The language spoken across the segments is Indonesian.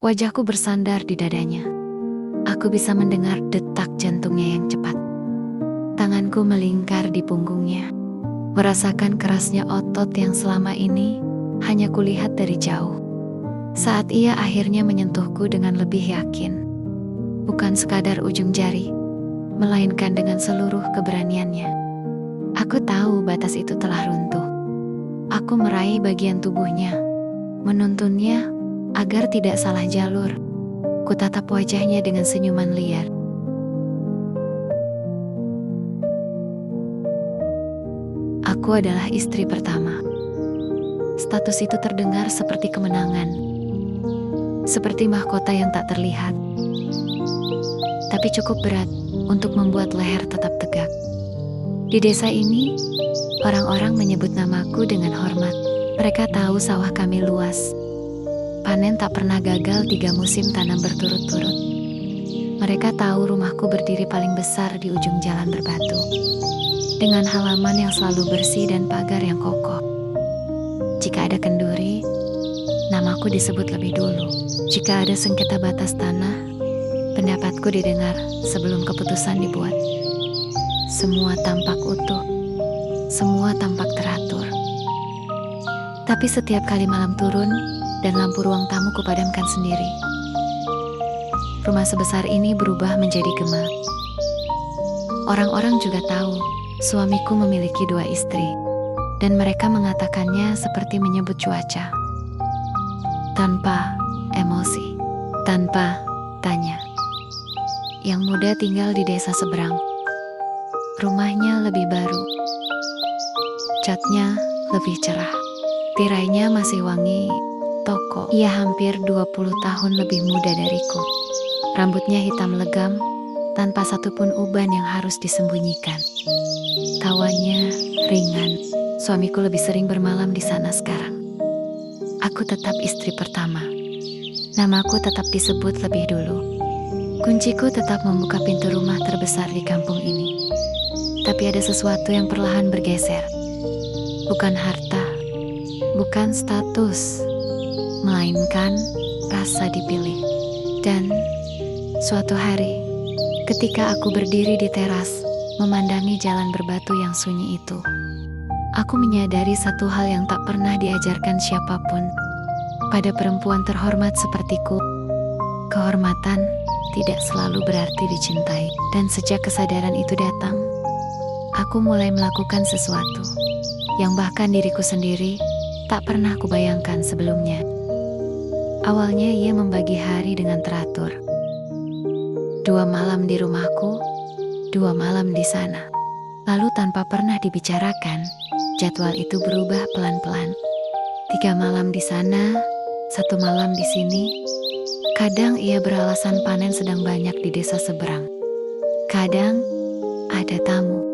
Wajahku bersandar di dadanya. Aku bisa mendengar detak jantungnya yang cepat. Tanganku melingkar di punggungnya, merasakan kerasnya otot yang selama ini hanya kulihat dari jauh. Saat ia akhirnya menyentuhku dengan lebih yakin, bukan sekadar ujung jari, melainkan dengan seluruh keberaniannya. Aku tahu batas itu telah runtuh. Aku meraih bagian tubuhnya, menuntunnya agar tidak salah jalur. Kutatap wajahnya dengan senyuman liar. Aku adalah istri pertama. Status itu terdengar seperti kemenangan, seperti mahkota yang tak terlihat, tapi cukup berat untuk membuat leher tetap tegak. Di desa ini, orang-orang menyebut namaku dengan hormat. Mereka tahu sawah kami luas. Panen tak pernah gagal 3 musim tanam berturut-turut. Mereka tahu rumahku berdiri paling besar di ujung jalan berbatu, dengan halaman yang selalu bersih dan pagar yang kokoh. Jika ada kenduri, namaku disebut lebih dulu. Jika ada sengketa batas tanah, pendapatku didengar sebelum keputusan dibuat. Semua tampak utuh, semua tampak teratur. Tapi setiap kali malam turun dan lampu ruang tamu kupadamkan sendiri, rumah sebesar ini berubah menjadi gema. Orang-orang juga tahu suamiku memiliki 2 istri, dan mereka mengatakannya seperti menyebut cuaca, tanpa emosi, tanpa tanya. Yang muda tinggal di desa seberang. Rumahnya lebih baru, catnya lebih cerah, tirainya masih wangi toko. Ia hampir 20 tahun lebih muda dariku. Rambutnya hitam legam, tanpa satupun uban yang harus disembunyikan. Tawanya ringan. Suamiku lebih sering bermalam di sana sekarang. Aku tetap istri pertama. Namaku tetap disebut lebih dulu. Kunciku tetap membuka pintu rumah terbesar di kampung ini. Tapi ada sesuatu yang perlahan bergeser. Bukan harta, bukan status, melainkan rasa dipilih. Dan suatu hari, ketika aku berdiri di teras, memandangi jalan berbatu yang sunyi itu, aku menyadari satu hal yang tak pernah diajarkan siapapun pada perempuan terhormat sepertiku. Kehormatan tidak selalu berarti dicintai. Dan sejak kesadaran itu datang, aku mulai melakukan sesuatu yang bahkan diriku sendiri tak pernah kubayangkan sebelumnya. Awalnya ia membagi hari dengan teratur. 2 malam di rumahku, 2 malam di sana. Lalu tanpa pernah dibicarakan, jadwal itu berubah pelan-pelan. 3 malam di sana, 1 malam di sini. Kadang ia beralasan panen sedang banyak di desa seberang. Kadang ada tamu.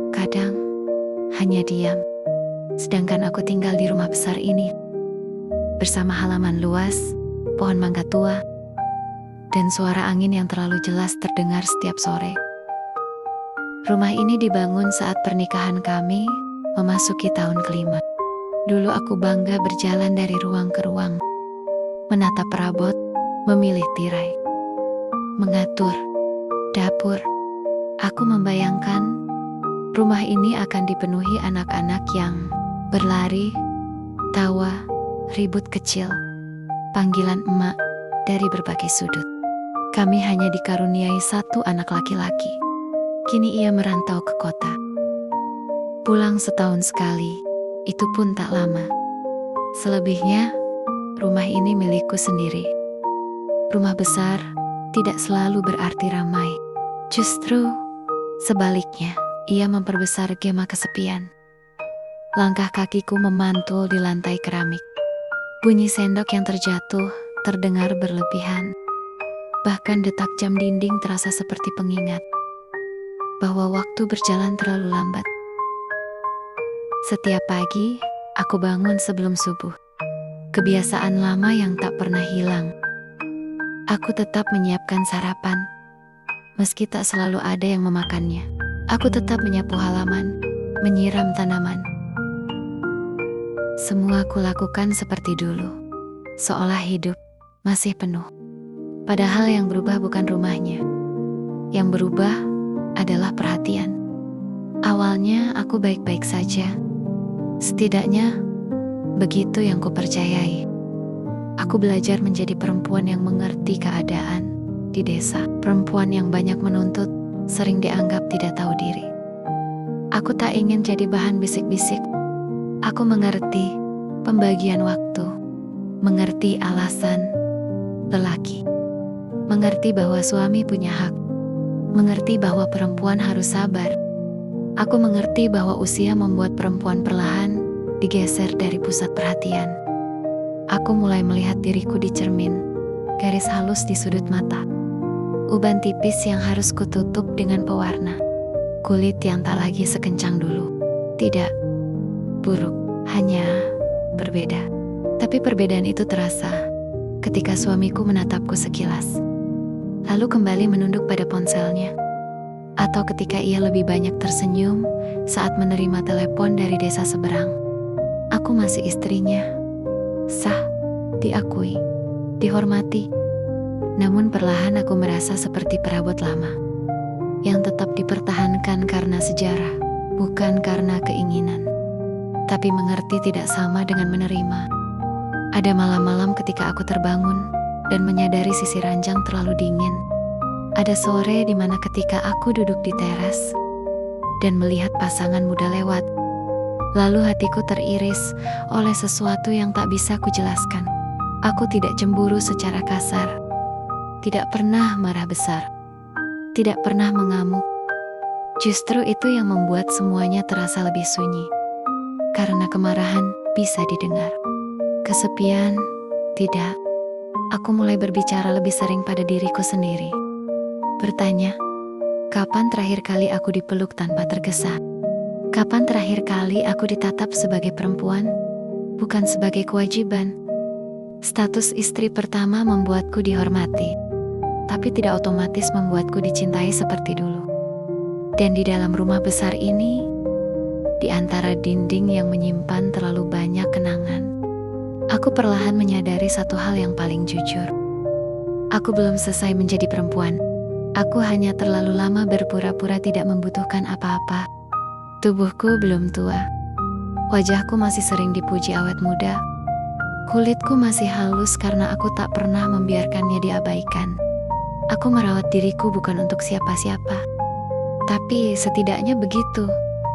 Kadang hanya diam. Sedangkan aku tinggal di rumah besar ini, bersama halaman luas, pohon mangga tua, dan suara angin yang terlalu jelas terdengar setiap sore. Rumah ini dibangun saat pernikahan kami memasuki tahun ke-5. Dulu aku bangga berjalan dari ruang ke ruang, menatap perabot, memilih tirai, mengatur dapur. Aku membayangkan rumah ini akan dipenuhi anak-anak yang berlari, tawa, ribut kecil, panggilan emak dari berbagai sudut. Kami hanya dikaruniai 1 anak laki-laki. Kini ia merantau ke kota. Pulang setahun sekali, itu pun tak lama. Selebihnya, rumah ini milikku sendiri. Rumah besar tidak selalu berarti ramai. Justru sebaliknya, ia memperbesar gema kesepian. Langkah kakiku memantul di lantai keramik. Bunyi sendok yang terjatuh terdengar berlebihan. Bahkan detak jam dinding terasa seperti pengingat bahwa waktu berjalan terlalu lambat. Setiap pagi, aku bangun sebelum subuh. Kebiasaan lama yang tak pernah hilang. Aku tetap menyiapkan sarapan, meski tak selalu ada yang memakannya. Aku tetap menyapu halaman, menyiram tanaman. Semua aku lakukan seperti dulu, seolah hidup masih penuh. Padahal yang berubah bukan rumahnya. Yang berubah adalah perhatian. Awalnya aku baik-baik saja. Setidaknya begitu yang kupercayai. Aku belajar menjadi perempuan yang mengerti keadaan di desa. Perempuan yang banyak menuntut, sering dianggap tidak tahu diri. Aku tak ingin jadi bahan bisik-bisik. Aku mengerti pembagian waktu, mengerti alasan lelaki, mengerti bahwa suami punya hak, mengerti bahwa perempuan harus sabar. Aku mengerti bahwa usia membuat perempuan perlahan digeser dari pusat perhatian. Aku mulai melihat diriku di cermin, garis halus di sudut mata, uban tipis yang harus kututup dengan pewarna, kulit yang tak lagi sekencang dulu. Tidak buruk, hanya berbeda. Tapi perbedaan itu terasa ketika suamiku menatapku sekilas, lalu kembali menunduk pada ponselnya. Atau ketika ia lebih banyak tersenyum saat menerima telepon dari desa seberang. Aku masih istrinya, sah, diakui, dihormati. Namun perlahan aku merasa seperti perabot lama, yang tetap dipertahankan karena sejarah, bukan karena keinginan. Tapi mengerti tidak sama dengan menerima. Ada malam-malam ketika aku terbangun dan menyadari sisi ranjang terlalu dingin. Ada sore di mana ketika aku duduk di teras dan melihat pasangan muda lewat, lalu hatiku teriris oleh sesuatu yang tak bisa kujelaskan. Aku tidak cemburu secara kasar, tidak pernah marah besar, tidak pernah mengamuk. Justru itu yang membuat semuanya terasa lebih sunyi. Karena kemarahan bisa didengar, kesepian tidak. Aku mulai berbicara lebih sering pada diriku sendiri. Bertanya, kapan terakhir kali aku dipeluk tanpa tergesa? Kapan terakhir kali aku ditatap sebagai perempuan, bukan sebagai kewajiban? Status istri pertama membuatku dihormati, tapi tidak otomatis membuatku dicintai seperti dulu. Dan di dalam rumah besar ini, di antara dinding yang menyimpan terlalu banyak kenangan, aku perlahan menyadari satu hal yang paling jujur. Aku belum selesai menjadi perempuan. Aku hanya terlalu lama berpura-pura tidak membutuhkan apa-apa. Tubuhku belum tua. Wajahku masih sering dipuji awet muda. Kulitku masih halus karena aku tak pernah membiarkannya diabaikan. Aku merawat diriku bukan untuk siapa-siapa. Tapi setidaknya begitu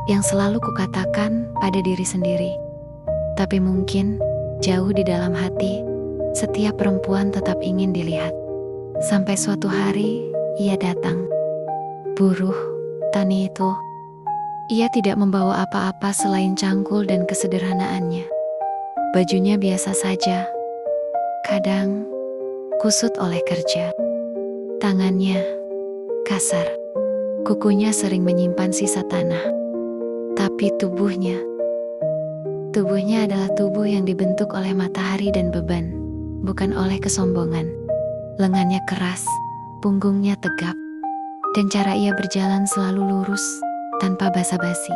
yang selalu kukatakan pada diri sendiri. Tapi mungkin jauh di dalam hati, setiap perempuan tetap ingin dilihat. Sampai suatu hari, ia datang. Buruh tani itu. Ia tidak membawa apa-apa selain cangkul dan kesederhanaannya. Bajunya biasa saja, kadang kusut oleh kerja. Tangannya kasar, kukunya sering menyimpan sisa tanah. Tapi tubuhnya adalah tubuh yang dibentuk oleh matahari dan beban, bukan oleh kesombongan. Lengannya keras, punggungnya tegap, dan cara ia berjalan selalu lurus, tanpa basa-basi.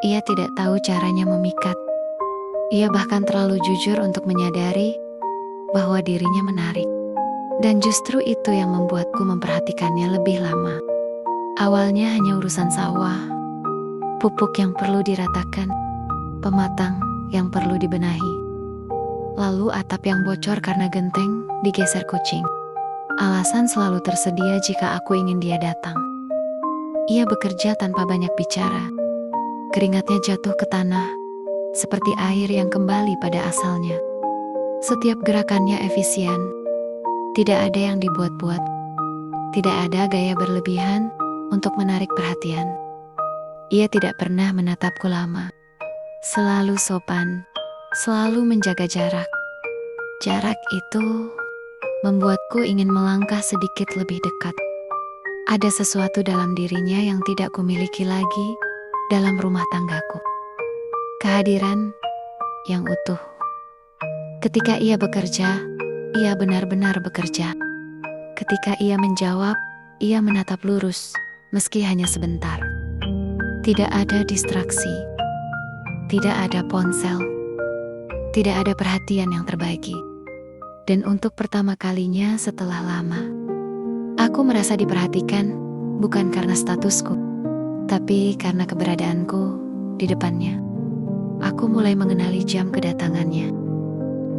Ia tidak tahu caranya memikat. Ia bahkan terlalu jujur untuk menyadari bahwa dirinya menarik. Dan justru itu yang membuatku memperhatikannya lebih lama. Awalnya hanya urusan sawah, pupuk yang perlu diratakan, pematang yang perlu dibenahi, lalu atap yang bocor karena genteng digeser kucing. Alasan selalu tersedia jika aku ingin dia datang. Ia bekerja tanpa banyak bicara. Keringatnya jatuh ke tanah, seperti air yang kembali pada asalnya. Setiap gerakannya efisien, tidak ada yang dibuat-buat, tidak ada gaya berlebihan untuk menarik perhatian. Ia tidak pernah menatapku lama, selalu sopan, selalu menjaga jarak. Jarak itu membuatku ingin melangkah sedikit lebih dekat. Ada sesuatu dalam dirinya yang tidak kumiliki lagi dalam rumah tanggaku. Kehadiran yang utuh. Ketika ia bekerja, ia benar-benar bekerja. Ketika ia menjawab, ia menatap lurus, meski hanya sebentar. Tidak ada distraksi, tidak ada ponsel, tidak ada perhatian yang terbagi. Dan untuk pertama kalinya setelah lama, aku merasa diperhatikan, bukan karena statusku, tapi karena keberadaanku di depannya. Aku mulai mengenali jam kedatangannya,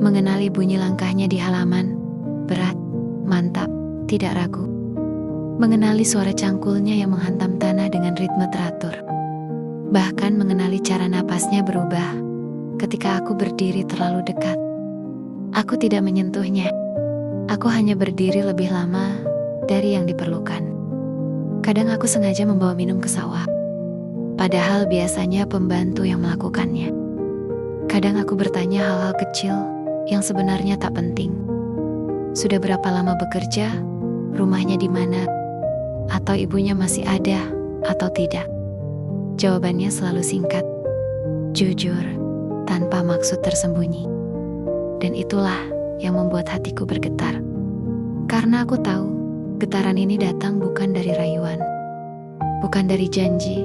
mengenali bunyi langkahnya di halaman, berat, mantap, tidak ragu. Mengenali suara cangkulnya yang menghantam tanah dengan ritme teratur. Bahkan mengenali cara napasnya berubah ketika aku berdiri terlalu dekat. Aku tidak menyentuhnya. Aku hanya berdiri lebih lama dari yang diperlukan. Kadang aku sengaja membawa minum ke sawah, padahal biasanya pembantu yang melakukannya. Kadang aku bertanya hal-hal kecil yang sebenarnya tak penting. Sudah berapa lama bekerja? Rumahnya di mana? Atau ibunya masih ada atau tidak? Jawabannya selalu singkat, jujur, tanpa maksud tersembunyi. Dan itulah yang membuat hatiku bergetar. Karena aku tahu, getaran ini datang bukan dari rayuan, bukan dari janji,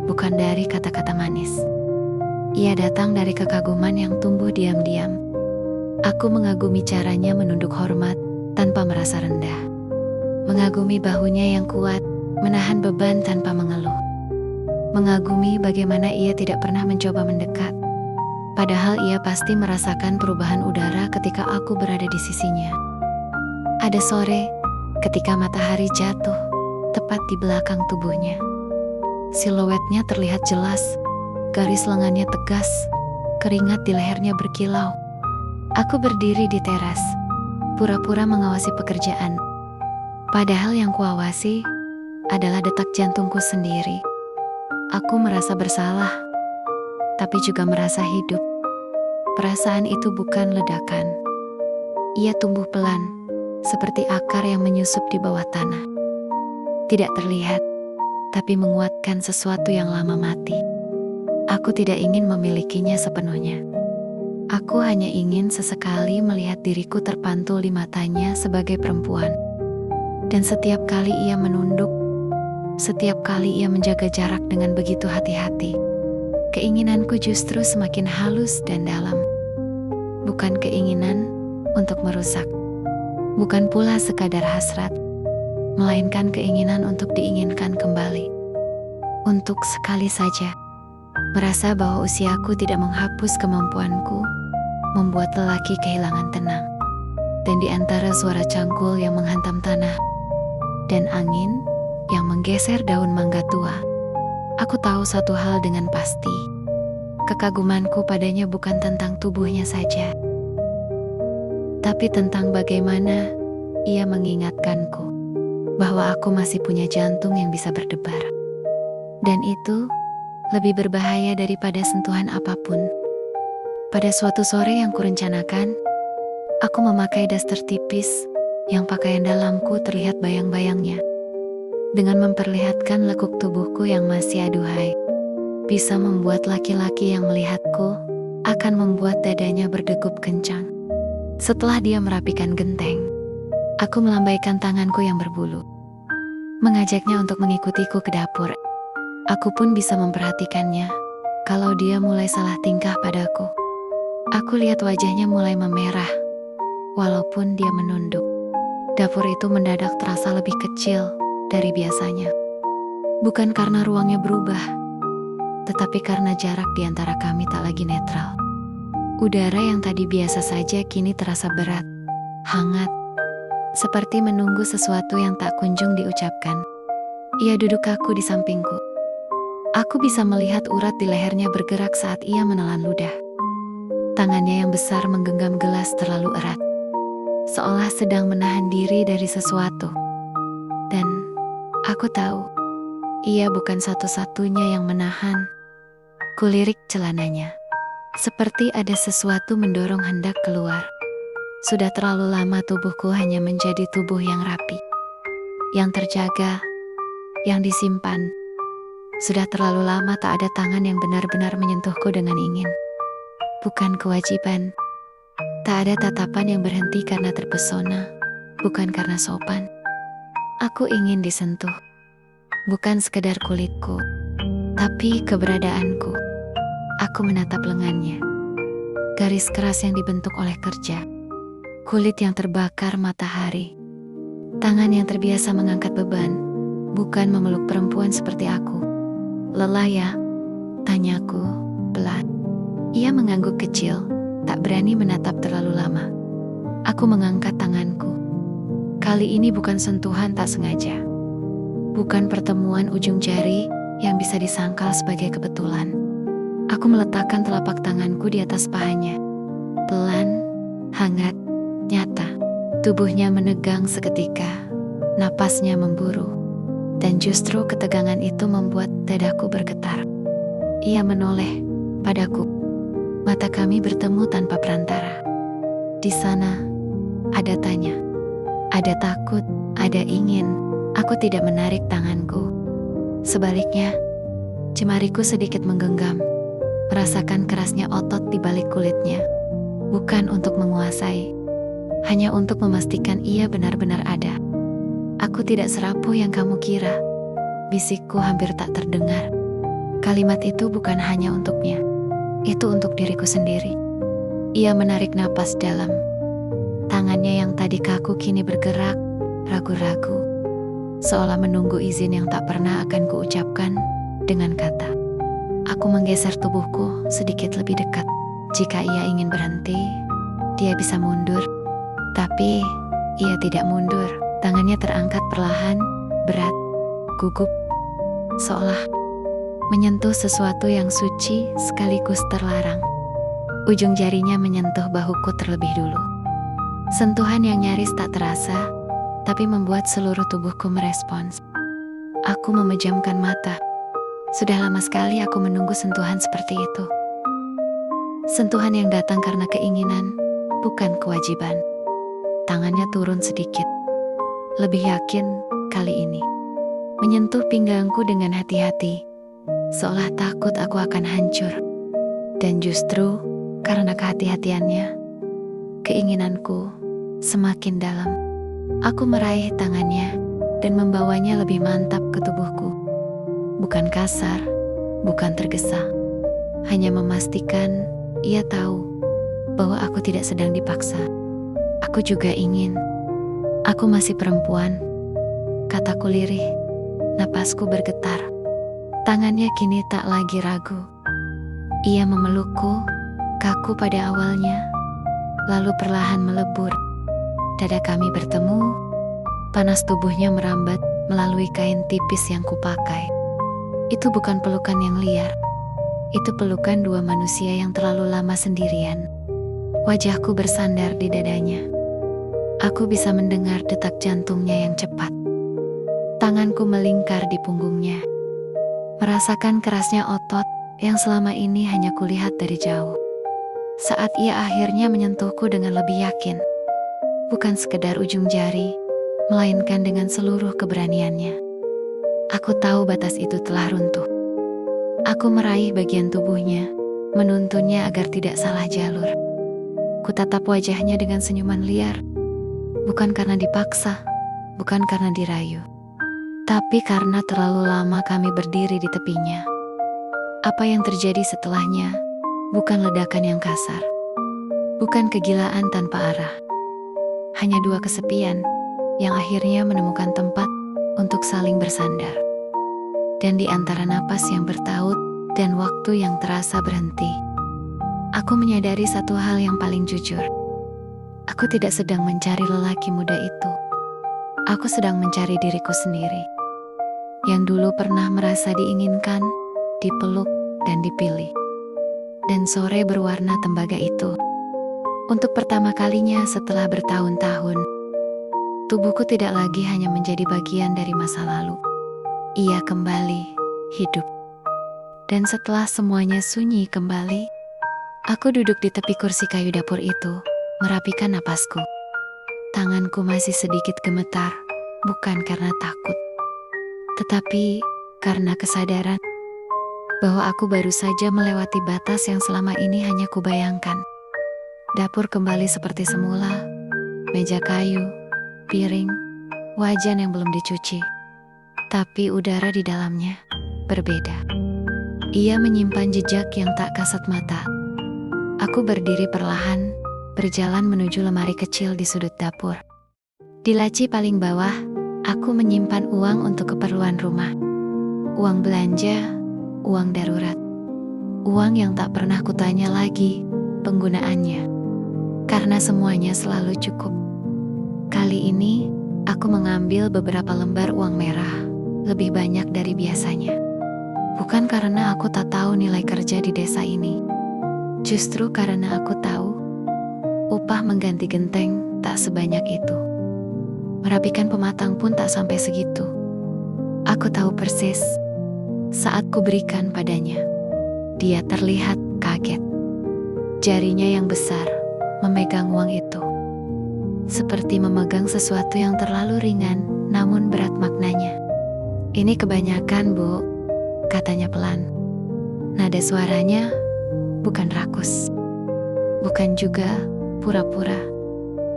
bukan dari kata-kata manis. Ia datang dari kekaguman yang tumbuh diam-diam. Aku mengagumi caranya menunduk hormat tanpa merasa rendah. Mengagumi bahunya yang kuat, menahan beban tanpa mengeluh. Mengagumi bagaimana ia tidak pernah mencoba mendekat. Padahal ia pasti merasakan perubahan udara ketika aku berada di sisinya. Ada sore, ketika matahari jatuh, tepat di belakang tubuhnya. Siluetnya terlihat jelas, garis lengannya tegas, keringat di lehernya berkilau. Aku berdiri di teras, pura-pura mengawasi pekerjaan. Padahal yang kuawasi adalah detak jantungku sendiri. Aku merasa bersalah, tapi juga merasa hidup. Perasaan itu bukan ledakan. Ia tumbuh pelan, seperti akar yang menyusup di bawah tanah. Tidak terlihat, tapi menguatkan sesuatu yang lama mati. Aku tidak ingin memilikinya sepenuhnya. Aku hanya ingin sesekali melihat diriku terpantul di matanya sebagai perempuan. Dan setiap kali ia menunduk, setiap kali ia menjaga jarak dengan begitu hati-hati, keinginanku justru semakin halus dan dalam. Bukan keinginan untuk merusak, bukan pula sekadar hasrat, melainkan keinginan untuk diinginkan kembali. Untuk sekali saja, merasa bahwa usiaku tidak menghapus kemampuanku membuat lelaki kehilangan tenang. Dan di antara suara cangkul yang menghantam tanah dan angin yang menggeser daun mangga tua, aku tahu satu hal dengan pasti. Kekagumanku padanya bukan tentang tubuhnya saja, tapi tentang bagaimana ia mengingatkanku bahwa aku masih punya jantung yang bisa berdebar. Dan itu lebih berbahaya daripada sentuhan apapun. Pada suatu sore yang kurencanakan, aku memakai daster tipis yang pakaian dalamku terlihat bayang-bayangnya. Dengan memperlihatkan lekuk tubuhku yang masih aduhai, bisa membuat laki-laki yang melihatku akan membuat dadanya berdegup kencang. Setelah dia merapikan genteng, aku melambaikan tanganku yang berbulu, mengajaknya untuk mengikutiku ke dapur. Aku pun bisa memperhatikannya kalau dia mulai salah tingkah padaku. Aku lihat wajahnya mulai memerah, walaupun dia menunduk. Dapur itu mendadak terasa lebih kecil dari biasanya. Bukan karena ruangnya berubah, tetapi karena jarak di antara kami tak lagi netral. Udara yang tadi biasa saja kini terasa berat, hangat, seperti menunggu sesuatu yang tak kunjung diucapkan. Ia duduk kaku di sampingku. Aku bisa melihat urat di lehernya bergerak saat ia menelan ludah. Tangannya yang besar menggenggam gelas terlalu erat, seolah sedang menahan diri dari sesuatu. Dan aku tahu, ia bukan satu-satunya yang menahan. Kulirik celananya, seperti ada sesuatu mendorong hendak keluar. Sudah terlalu lama tubuhku hanya menjadi tubuh yang rapi, yang terjaga, yang disimpan. Sudah terlalu lama tak ada tangan yang benar-benar menyentuhku dengan ingin. Bukan kewajiban. Tak ada tatapan yang berhenti karena terpesona, bukan karena sopan. Aku ingin disentuh, bukan sekedar kulitku, tapi keberadaanku. Aku menatap lengannya, garis keras yang dibentuk oleh kerja. kulit yang terbakar matahari, tangan yang terbiasa mengangkat beban, bukan memeluk perempuan seperti aku. Lelah ya? Tanyaku, pelan. Ia mengangguk kecil, tak berani menatap terlalu lama. Aku mengangkat tanganku. Kali ini bukan sentuhan tak sengaja. Bukan pertemuan ujung jari yang bisa disangkal sebagai kebetulan. Aku meletakkan telapak tanganku di atas pahanya. Pelan, hangat, nyata. Tubuhnya menegang seketika, napasnya memburu. Dan justru ketegangan itu membuat dadaku bergetar. Ia menoleh padaku. Mata kami bertemu tanpa perantara. Di sana, ada tanya. Ada takut, ada ingin. Aku tidak menarik tanganku. Sebaliknya, jemariku sedikit menggenggam. Merasakan kerasnya otot di balik kulitnya. Bukan untuk menguasai, hanya untuk memastikan ia benar-benar ada. Aku tidak serapuh yang kamu kira. Bisikku hampir tak terdengar. Kalimat itu bukan hanya untuknya. Itu untuk diriku sendiri. Ia menarik napas dalam. Tangannya yang tadi kaku kini bergerak, ragu-ragu. Seolah menunggu izin yang tak pernah akan kuucapkan dengan kata. Aku menggeser tubuhku sedikit lebih dekat. Jika ia ingin berhenti, dia bisa mundur. Tapi ia tidak mundur. Tangannya terangkat perlahan, berat, gugup. Seolah menyentuh sesuatu yang suci sekaligus terlarang. Ujung jarinya menyentuh bahuku terlebih dulu. Sentuhan yang nyaris tak terasa, tapi membuat seluruh tubuhku merespons. Aku memejamkan mata. Sudah lama sekali aku menunggu sentuhan seperti itu. Sentuhan yang datang karena keinginan, bukan kewajiban. Tangannya turun sedikit. Lebih yakin kali ini. Menyentuh pinggangku dengan hati-hati, seolah takut aku akan hancur. Dan justru karena kehati-hatiannya, keinginanku semakin dalam. Aku meraih tangannya dan membawanya lebih mantap ke tubuhku. Bukan kasar, bukan tergesa. Hanya memastikan ia tahu bahwa aku tidak sedang dipaksa. Aku juga ingin. Aku masih perempuan. Kataku lirih, napasku bergetar. Tangannya kini tak lagi ragu. Ia memelukku, kaku pada awalnya, lalu perlahan melebur. Dada kami bertemu, panas tubuhnya merambat melalui kain tipis yang kupakai. Itu bukan pelukan yang liar. Itu pelukan dua manusia yang terlalu lama sendirian. Wajahku bersandar di dadanya. Aku bisa mendengar detak jantungnya yang cepat. Tanganku melingkar di punggungnya. Merasakan kerasnya otot yang selama ini hanya kulihat dari jauh. Saat ia akhirnya menyentuhku dengan lebih yakin. Bukan sekedar ujung jari, melainkan dengan seluruh keberaniannya. Aku tahu batas itu telah runtuh. Aku meraih bagian tubuhnya, menuntunnya agar tidak salah jalur. Kutatap wajahnya dengan senyuman liar. Bukan karena dipaksa, bukan karena dirayu. Tapi karena terlalu lama kami berdiri di tepinya. Apa yang terjadi setelahnya, bukan ledakan yang kasar. Bukan kegilaan tanpa arah. Hanya dua kesepian, yang akhirnya menemukan tempat untuk saling bersandar. Dan di antara napas yang bertaut dan waktu yang terasa berhenti, aku menyadari satu hal yang paling jujur. Aku tidak sedang mencari lelaki muda itu. Aku sedang mencari diriku sendiri. Yang dulu pernah merasa diinginkan, dipeluk, dan dipilih. Dan sore berwarna tembaga itu. Untuk pertama kalinya setelah bertahun-tahun, tubuhku tidak lagi hanya menjadi bagian dari masa lalu. Ia kembali hidup. Dan setelah semuanya sunyi kembali, aku duduk di tepi kursi kayu dapur itu, merapikan napasku. Tanganku masih sedikit gemetar, bukan karena takut, tetapi karena kesadaran bahwa aku baru saja melewati batas yang selama ini hanya kubayangkan. Dapur kembali seperti semula, meja kayu, piring, wajan yang belum dicuci. Tapi udara di dalamnya berbeda. Ia menyimpan jejak yang tak kasat mata. Aku berdiri perlahan, berjalan menuju lemari kecil di sudut dapur. Di laci paling bawah, aku menyimpan uang untuk keperluan rumah. Uang belanja, uang darurat. Uang yang tak pernah kutanya lagi penggunaannya. Karena semuanya selalu cukup. Kali ini, aku mengambil beberapa lembar uang merah, lebih banyak dari biasanya. Bukan karena aku tak tahu nilai kerja di desa ini. Justru karena aku tahu, upah mengganti genteng tak sebanyak itu. Merapikan pematang pun tak sampai segitu. Aku tahu persis, saat kuberikan padanya, dia terlihat kaget. Jarinya yang besar memegang uang itu. Seperti memegang sesuatu yang terlalu ringan, namun berat maknanya. "Ini kebanyakan, Bu," katanya pelan. Nada suaranya bukan rakus, bukan juga pura-pura.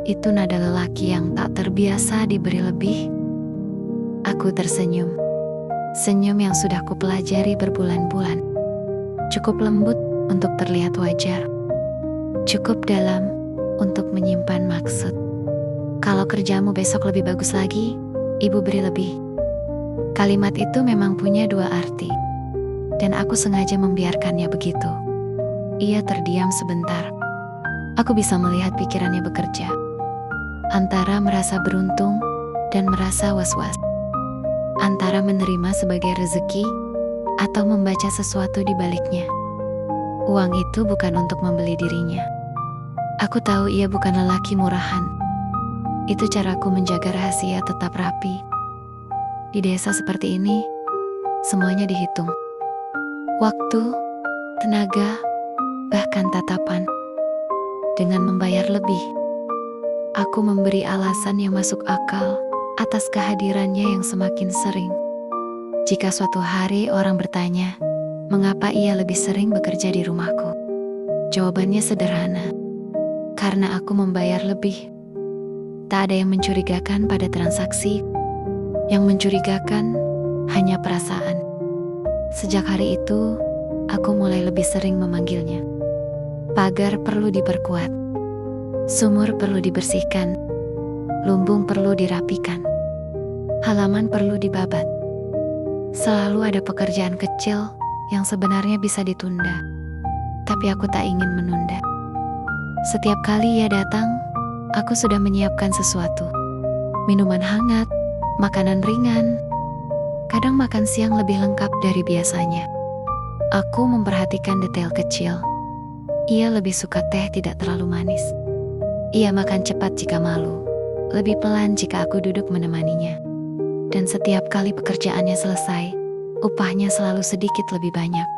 Itu nada lelaki yang tak terbiasa diberi lebih. Aku tersenyum. Senyum yang sudah kupelajari berbulan-bulan. Cukup lembut untuk terlihat wajar. Cukup dalam untuk menyimpan maksud. "Kalau kerjamu besok lebih bagus lagi, Ibu beri lebih." Kalimat itu memang punya dua arti, dan aku sengaja membiarkannya begitu. Ia terdiam sebentar. Aku bisa melihat pikirannya bekerja, antara merasa beruntung dan merasa was-was, antara menerima sebagai rezeki atau membaca sesuatu di baliknya. Uang itu bukan untuk membeli dirinya. Aku tahu ia bukan lelaki murahan. Itu caraku menjaga rahasia tetap rapi. Di desa seperti ini, semuanya dihitung. Waktu, tenaga, bahkan tatapan. Dengan membayar lebih, aku memberi alasan yang masuk akal atas kehadirannya yang semakin sering. Jika suatu hari orang bertanya, mengapa ia lebih sering bekerja di rumahku? Jawabannya sederhana. Karena aku membayar lebih. Tak ada yang mencurigakan pada transaksi. Yang mencurigakan hanya perasaan. Sejak hari itu, aku mulai lebih sering memanggilnya. Pagar perlu diperkuat. Sumur perlu dibersihkan. Lumbung perlu dirapikan. Halaman perlu dibabat. Selalu ada pekerjaan kecil yang sebenarnya bisa ditunda. Tapi aku tak ingin menunda. Setiap kali ia datang, aku sudah menyiapkan sesuatu. Minuman hangat, makanan ringan, kadang makan siang lebih lengkap dari biasanya. Aku memperhatikan detail kecil. Ia lebih suka teh tidak terlalu manis. Ia makan cepat jika malu, lebih pelan jika aku duduk menemaninya. Dan setiap kali pekerjaannya selesai, upahnya selalu sedikit lebih banyak.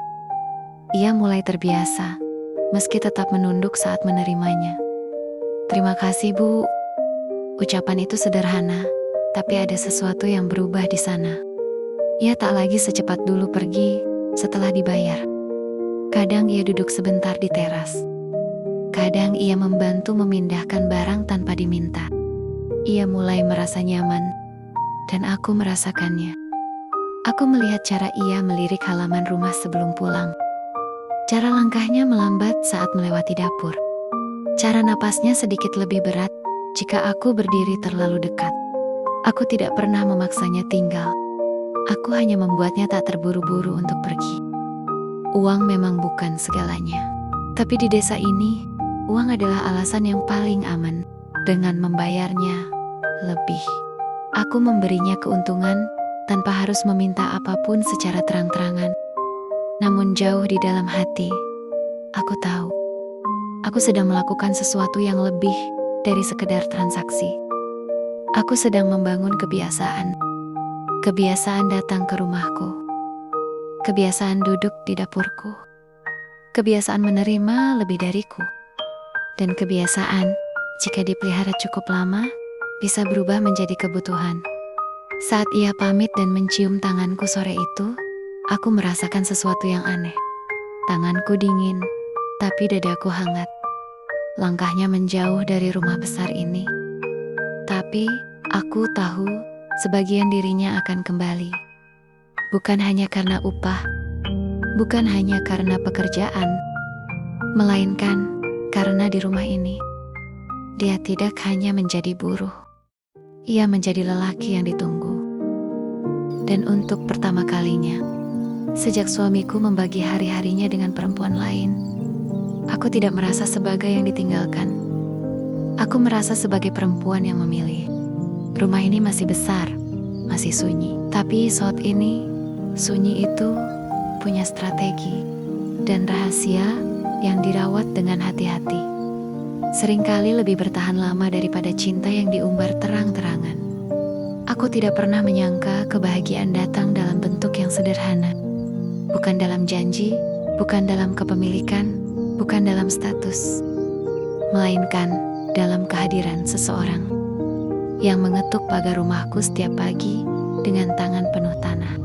Ia mulai terbiasa, meski tetap menunduk saat menerimanya. "Terima kasih, Bu." Ucapan itu sederhana, tapi ada sesuatu yang berubah di sana. Ia tak lagi secepat dulu pergi setelah dibayar. Kadang ia duduk sebentar di teras. Kadang ia membantu memindahkan barang tanpa diminta. Ia mulai merasa nyaman, dan aku merasakannya. Aku melihat cara ia melirik halaman rumah sebelum pulang. Cara langkahnya melambat saat melewati dapur. Cara napasnya sedikit lebih berat jika aku berdiri terlalu dekat. Aku tidak pernah memaksanya tinggal. Aku hanya membuatnya tak terburu-buru untuk pergi. Uang memang bukan segalanya. Tapi di desa ini, uang adalah alasan yang paling aman. Dengan membayarnya lebih, aku memberinya keuntungan tanpa harus meminta apapun secara terang-terangan. Namun jauh di dalam hati, aku tahu, aku sedang melakukan sesuatu yang lebih dari sekedar transaksi. Aku sedang membangun kebiasaan. Kebiasaan datang ke rumahku. Kebiasaan duduk di dapurku. Kebiasaan menerima lebih dariku. Dan kebiasaan, jika dipelihara cukup lama, bisa berubah menjadi kebutuhan. Saat ia pamit dan mencium tanganku sore itu, aku merasakan sesuatu yang aneh. Tanganku dingin, tapi dadaku hangat. Langkahnya menjauh dari rumah besar ini. Tapi, aku tahu sebagian dirinya akan kembali. Bukan hanya karena upah, bukan hanya karena pekerjaan, melainkan karena di rumah ini, Dia tidak hanya menjadi buruh, ia menjadi lelaki yang ditunggu. Dan untuk pertama kalinya, sejak suamiku membagi hari-harinya dengan perempuan lain, aku tidak merasa sebagai yang ditinggalkan. Aku merasa sebagai perempuan yang memilih. Rumah ini masih besar, masih sunyi. Tapi saat ini, sunyi itu punya strategi dan rahasia yang dirawat dengan hati-hati. Seringkali lebih bertahan lama daripada cinta yang diumbar terang-terangan. Aku tidak pernah menyangka kebahagiaan datang dalam bentuk yang sederhana. Bukan dalam janji, bukan dalam kepemilikan, bukan dalam status, melainkan dalam kehadiran seseorang yang mengetuk pagar rumahku setiap pagi dengan tangan penuh tanah,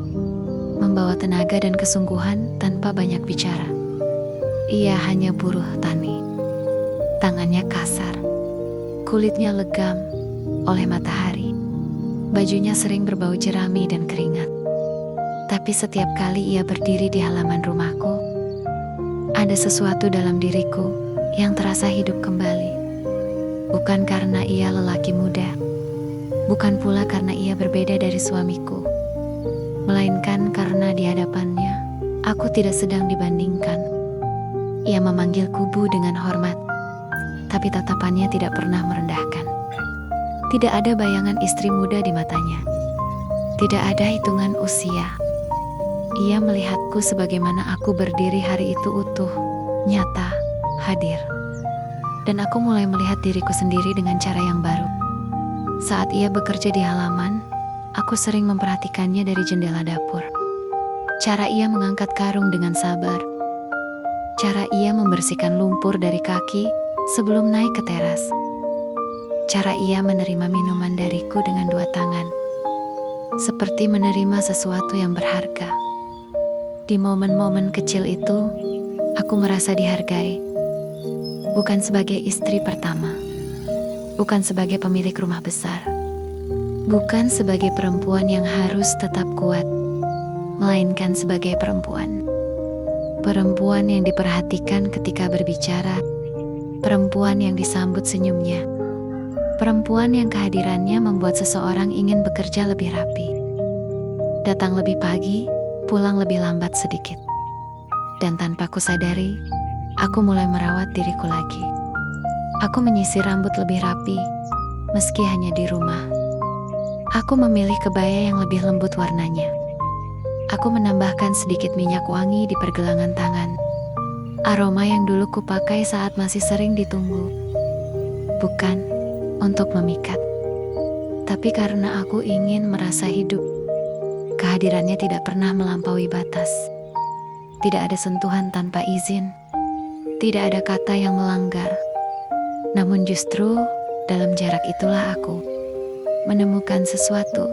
membawa tenaga dan kesungguhan tanpa banyak bicara. Ia hanya buruh tani. Tangannya kasar, kulitnya legam oleh matahari. Bajunya sering berbau jerami dan keringat. Tapi setiap kali ia berdiri di halaman rumahku, ada sesuatu dalam diriku yang terasa hidup kembali. Bukan karena ia lelaki muda, bukan pula karena ia berbeda dari suamiku, melainkan karena di hadapannya, aku tidak sedang dibandingkan. Ia memanggil kubu dengan hormat, tapi tatapannya tidak pernah merendahkan. Tidak ada bayangan istri muda di matanya. Tidak ada hitungan usia. Ia melihatku sebagaimana aku berdiri hari itu utuh, nyata, hadir. Dan aku mulai melihat diriku sendiri dengan cara yang baru. Saat ia bekerja di halaman, aku sering memperhatikannya dari jendela dapur. Cara ia mengangkat karung dengan sabar. Cara ia membersihkan lumpur dari kaki sebelum naik ke teras. Cara ia menerima minuman dariku dengan 2 tangan. Seperti menerima sesuatu yang berharga. Di momen-momen kecil itu, aku merasa dihargai. Bukan sebagai istri pertama, bukan sebagai pemilik rumah besar, bukan sebagai perempuan yang harus tetap kuat, melainkan sebagai perempuan. Perempuan yang diperhatikan ketika berbicara, perempuan yang disambut senyumnya, perempuan yang kehadirannya membuat seseorang ingin bekerja lebih rapi. Datang lebih pagi, pulang lebih lambat sedikit. Dan tanpa kusadari, aku mulai merawat diriku lagi. Aku menyisir rambut lebih rapi, meski hanya di rumah. Aku memilih kebaya yang lebih lembut warnanya. Aku menambahkan sedikit minyak wangi di pergelangan tangan. Aroma yang dulu kupakai saat masih sering ditunggu. Bukan untuk memikat, tapi karena aku ingin merasa hidup. Kehadirannya tidak pernah melampaui batas. Tidak ada sentuhan tanpa izin. Tidak ada kata yang melanggar. Namun justru dalam jarak itulah aku menemukan sesuatu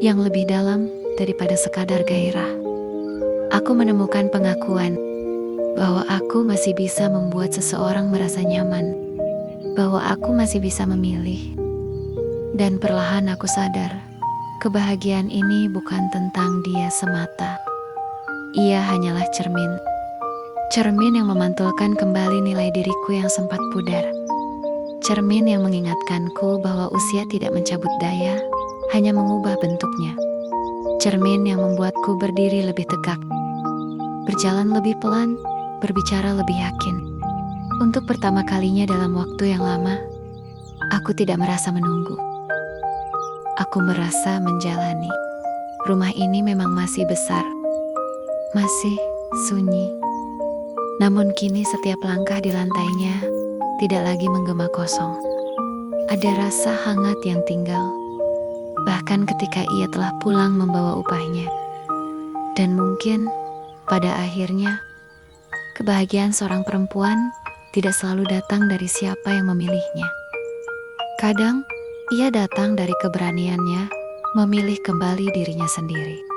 yang lebih dalam daripada sekadar gairah. Aku menemukan pengakuan bahwa aku masih bisa membuat seseorang merasa nyaman, bahwa aku masih bisa memilih. Dan perlahan aku sadar, kebahagiaan ini bukan tentang dia semata. Ia hanyalah cermin. Cermin yang memantulkan kembali nilai diriku yang sempat pudar. Cermin yang mengingatkanku bahwa usia tidak mencabut daya, hanya mengubah bentuknya. Cermin yang membuatku berdiri lebih tegak, berjalan lebih pelan, berbicara lebih yakin. Untuk pertama kalinya dalam waktu yang lama, aku tidak merasa menunggu. Aku merasa menjalani. Rumah ini memang masih besar, masih sunyi. Namun kini setiap langkah di lantainya tidak lagi menggema kosong. Ada rasa hangat yang tinggal, bahkan ketika ia telah pulang membawa upahnya. Dan mungkin pada akhirnya, kebahagiaan seorang perempuan tidak selalu datang dari siapa yang memilihnya. Kadang ia datang dari keberaniannya memilih kembali dirinya sendiri.